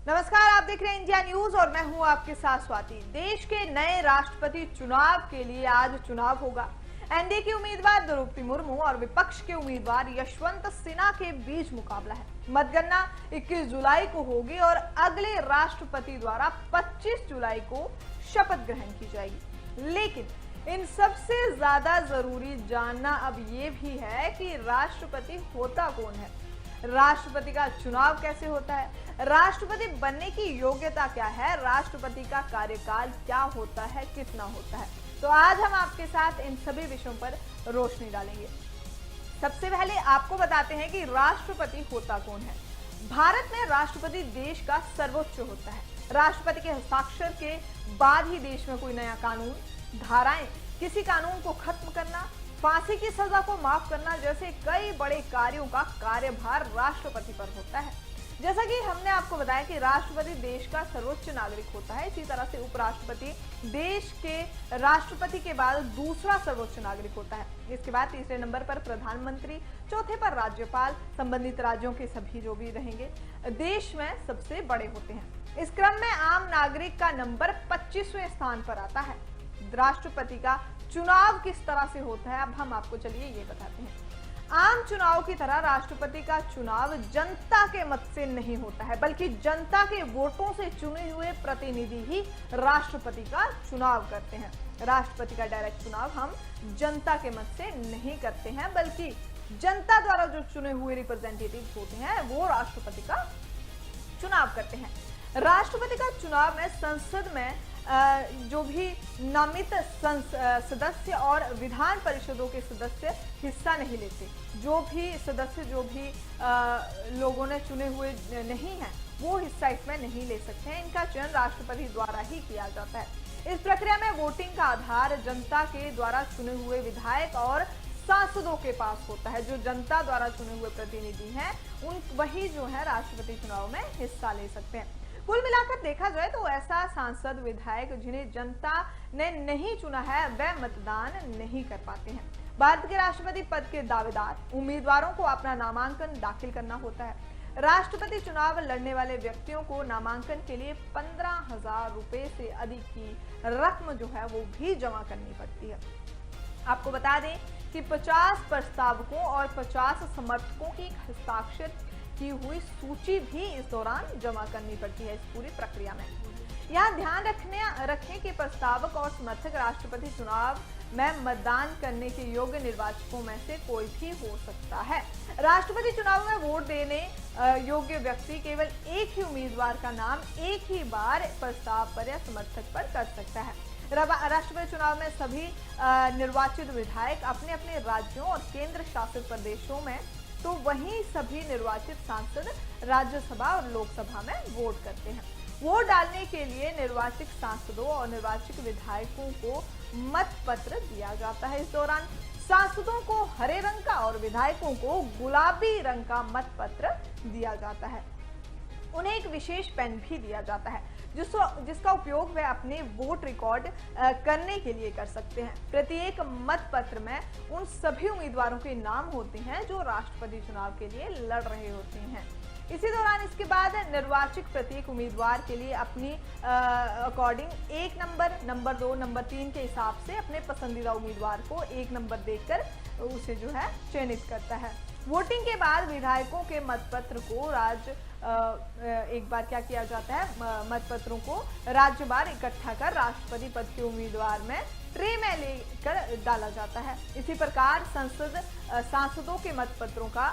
नमस्कार, आप देख रहे हैं इंडिया न्यूज और मैं हूं आपके साथ स्वाति। देश के नए राष्ट्रपति चुनाव के लिए आज चुनाव होगा। एनडीए के उम्मीदवार द्रौपदी मुर्मू और विपक्ष के उम्मीदवार यशवंत सिन्हा के बीच मुकाबला है। मतगणना 21 जुलाई को होगी और अगले राष्ट्रपति द्वारा 25 जुलाई को शपथ ग्रहण की जाएगी। लेकिन इन सबसे ज्यादा जरूरी जानना अब ये भी है कि राष्ट्रपति होता कौन है, राष्ट्रपति का चुनाव कैसे होता है, राष्ट्रपति बनने की योग्यता क्या है, राष्ट्रपति का कार्यकाल क्या होता है, कितना होता है। तो आज हम आपके साथ इन सभी विषयों पर रोशनी डालेंगे। सबसे पहले आपको बताते हैं कि राष्ट्रपति होता कौन है। भारत में राष्ट्रपति देश का सर्वोच्च होता है। राष्ट्रपति के हस्ताक्षर के बाद ही देश में कोई नया कानून, धाराएं, किसी कानून को खत्म करना, फांसी की सजा को माफ करना जैसे कई बड़े कार्यों का कार्यभार राष्ट्रपति पर होता है। जैसा कि हमने आपको बताया कि राष्ट्रपति देश का सर्वोच्च नागरिक होता है, इसी तरह से उपराष्ट्रपति देश के राष्ट्रपति के बाद दूसरा सर्वोच्च नागरिक होता है। इसके बाद तीसरे नंबर पर प्रधानमंत्री, चौथे पर राज्यपाल, संबंधित राज्यों के सभी जो भी रहेंगे देश में सबसे बड़े होते हैं। इस क्रम में आम नागरिक का नंबर 25वें स्थान पर आता है। राष्ट्रपति का चुनाव किस तरह से होता है, अब हम आपको चलिए ये बताते हैं। आम चुनाव की तरह राष्ट्रपति का चुनाव जनता के मत से नहीं होता है, बल्कि जनता के वोटों से चुने हुए प्रतिनिधि ही राष्ट्रपति का चुनाव करते हैं। राष्ट्रपति का डायरेक्ट चुनाव हम जनता के मत से नहीं करते हैं, बल्कि जनता द्वारा जो चुने हुए रिप्रेजेंटेटिव होते हैं वो राष्ट्रपति का चुनाव करते हैं। राष्ट्रपति का चुनाव में संसद में जो भी नामित सदस्य और विधान परिषदों के सदस्य हिस्सा नहीं लेते। जो भी सदस्य लोगों ने चुने हुए नहीं हैं वो हिस्सा इसमें नहीं ले सकते हैं। इनका चयन राष्ट्रपति द्वारा ही किया जाता है। इस प्रक्रिया में वोटिंग का आधार जनता के द्वारा चुने हुए विधायक और सांसदों के पास होता है। जो जनता द्वारा चुने हुए प्रतिनिधि हैं वही जो है राष्ट्रपति चुनाव में हिस्सा ले सकते हैं। कुल मिलाकर देखा जाए तो ऐसा सांसद, विधायक जिन्हें जनता ने नहीं चुना है वह मतदान नहीं कर पाते हैं। भारत के राष्ट्रपति पद के दावेदार उम्मीदवारों को अपना नामांकन दाखिल करना होता है। राष्ट्रपति चुनाव लड़ने वाले व्यक्तियों को नामांकन के लिए 15,000 रुपए से अधिक की रकम जो है वो भी जमा करनी पड़ती है। आपको बता दें कि 50 प्रस्तावकों और 50 समर्थकों की हस्ताक्षर की हुई सूची भी इस दौरान जमा करनी पड़ती है। इस पूरी प्रक्रिया में यहाँ ध्यान रखें कि प्रस्तावक और समर्थक राष्ट्रपति चुनाव में मतदान करने के योग्य निर्वाचकों में से कोई भी हो सकता है। राष्ट्रपति चुनाव में वोट देने योग्य व्यक्ति केवल एक ही उम्मीदवार का नाम एक ही बार प्रस्ताव पर या समर्थक पर कर सकता है। राष्ट्रपति चुनाव में सभी निर्वाचित विधायक अपने अपने राज्यों और केंद्र शासित प्रदेशों में, तो वहीं सभी निर्वाचित सांसद राज्यसभा और लोकसभा में वोट करते हैं। वोट डालने के लिए निर्वाचित सांसदों और निर्वाचित विधायकों को मत पत्र दिया जाता है। इस दौरान सांसदों को हरे रंग का और विधायकों को गुलाबी रंग का मत पत्र दिया जाता है। उन्हें एक विशेष पेन भी दिया जाता है जिसका उपयोग वे अपने वोट रिकॉर्ड करने के लिए कर सकते हैं। प्रत्येक मत पत्र में उन सभी उम्मीदवारों के नाम होते हैं जो राष्ट्रपति चुनाव के लिए लड़ रहे होते हैं। इसी दौरान इसके बाद निर्वाचित प्रत्येक उम्मीदवार के लिए अपनी अकॉर्डिंग एक नंबर 2, नंबर 3 के हिसाब से अपने पसंदीदा उम्मीदवार को एक नंबर देकर उसे जो है चयनित करता है। वोटिंग के बाद विधायकों के मतपत्र को एक बार क्या किया जाता है, मतपत्रों को राज्य बार इकट्ठा कर राष्ट्रपति पद के उम्मीदवार में ट्रे में लेकर डाला जाता है। इसी प्रकार सांसदों के मतपत्रों का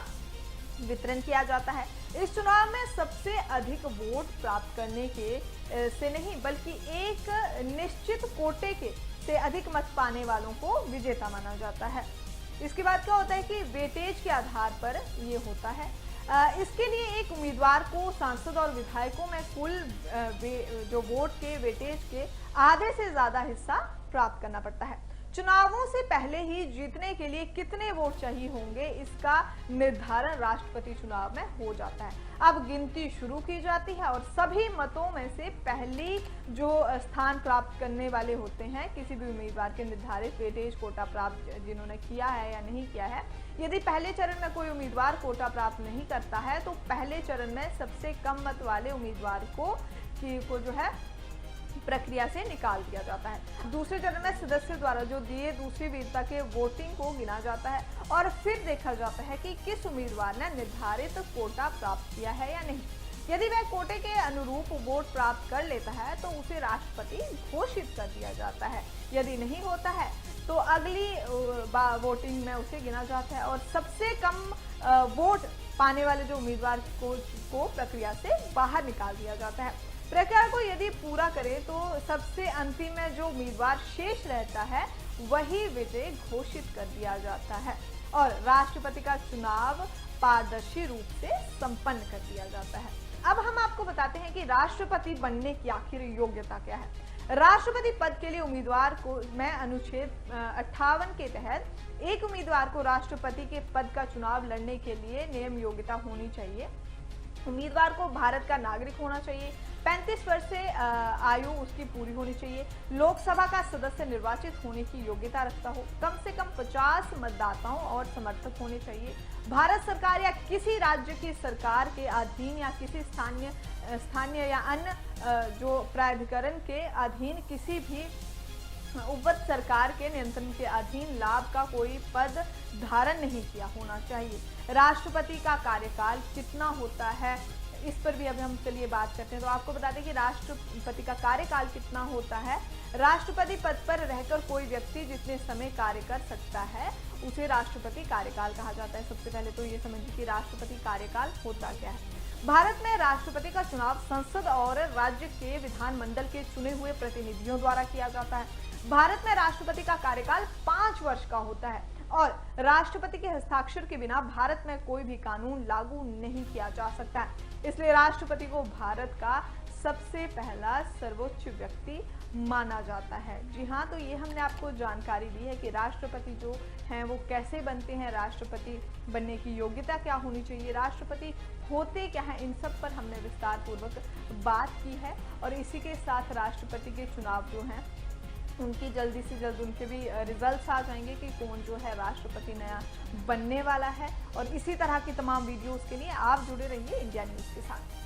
वितरण किया जाता है। इस चुनाव में सबसे अधिक वोट प्राप्त करने के से नहीं बल्कि एक निश्चित कोटे के से अधिक मत पाने वालों को विजेता माना जाता है। इसके बाद क्या होता है कि वेटेज के आधार पर ये होता है। इसके लिए एक उम्मीदवार को सांसद और विधायकों में कुल जो वोट के वेटेज के आधे से ज्यादा हिस्सा प्राप्त करना पड़ता है। चुनावों से पहले ही जीतने के लिए कितने वोट चाहिए होंगे, इसका निर्धारण राष्ट्रपति चुनाव में हो जाता है। अब गिनती शुरू की जाती है और सभी मतों में से पहली जो स्थान प्राप्त करने वाले होते हैं किसी भी उम्मीदवार के निर्धारित वेटेज कोटा प्राप्त जिन्होंने किया है या नहीं किया है, यदि पहले चरण में कोई उम्मीदवार कोटा प्राप्त नहीं करता है तो पहले चरण में सबसे कम मत वाले उम्मीदवार को जो है प्रक्रिया से निकाल दिया जाता है। दूसरे चरण में सदस्य द्वारा जो दिए दूसरी वीरता के वोटिंग को गिना जाता है और फिर देखा जाता है कि किस उम्मीदवार ने निर्धारित कोटा प्राप्त किया है या नहीं। यदि वह कोटे के अनुरूप वोट प्राप्त कर लेता है तो उसे राष्ट्रपति घोषित कर दिया जाता है। यदि नहीं होता है तो अगली वोटिंग में उसे गिना जाता है और सबसे कम वोट पाने वाले जो उम्मीदवार को प्रक्रिया से बाहर निकाल दिया जाता है। प्रक्रिया को यदि पूरा करें तो सबसे अंतिम में जो उम्मीदवार शेष रहता है वही विजय घोषित कर दिया जाता है और राष्ट्रपति का चुनाव पारदर्शी रूप से संपन्न कर दिया जाता है। अब हम आपको बताते हैं कि राष्ट्रपति बनने की आखिर योग्यता क्या है। राष्ट्रपति पद के लिए उम्मीदवार को में अनुच्छेद 58 के तहत एक उम्मीदवार को राष्ट्रपति के पद का चुनाव लड़ने के लिए नियम योग्यता होनी चाहिए। उम्मीदवार को भारत का नागरिक होना चाहिए, 35 वर्ष से आयु उसकी पूरी होनी चाहिए, लोकसभा का सदस्य निर्वाचित होने की योग्यता रखता हो, कम से कम 50 मतदाताओं और समर्थक होने चाहिए, भारत सरकार या किसी राज्य की सरकार के अधीन या किसी स्थानीय या अन्य जो प्राधिकरण के अधीन किसी भी उपवत सरकार के नियंत्रण के अधीन लाभ का कोई पद धारण नहीं किया होना चाहिए। राष्ट्रपति का कार्यकाल कितना होता है इस पर भी अभी हम चलिए बात करते हैं। तो आपको बता दें कि राष्ट्रपति का कार्यकाल कितना होता है। राष्ट्रपति पद पर रहकर कोई व्यक्ति जितने समय कार्य कर सकता है उसे राष्ट्रपति कार्यकाल कहा जाता है। सबसे पहले तो ये समझिए कि राष्ट्रपति कार्यकाल होता क्या है। भारत में राष्ट्रपति का चुनाव संसद और राज्य के विधानमंडल के चुने हुए प्रतिनिधियों द्वारा किया जाता है। भारत में राष्ट्रपति का कार्यकाल 5 वर्ष का होता है और राष्ट्रपति के हस्ताक्षर के बिना भारत में कोई भी कानून लागू नहीं किया जा सकता है। इसलिए राष्ट्रपति को भारत का सबसे पहला सर्वोच्च व्यक्ति माना जाता है। जी हाँ, तो ये हमने आपको जानकारी दी है कि राष्ट्रपति जो हैं वो कैसे बनते हैं, राष्ट्रपति बनने की योग्यता क्या होनी चाहिए, राष्ट्रपति होते क्या हैं, इन सब पर हमने विस्तार पूर्वक बात की है। और इसी के साथ राष्ट्रपति के चुनाव जो हैं उनकी जल्दी से जल्द उनके भी रिजल्ट्स आ जाएंगे कि कौन जो है राष्ट्रपति नया बनने वाला है। और इसी तरह की तमाम वीडियोस के लिए आप जुड़े रहिए इंडिया न्यूज़ के साथ।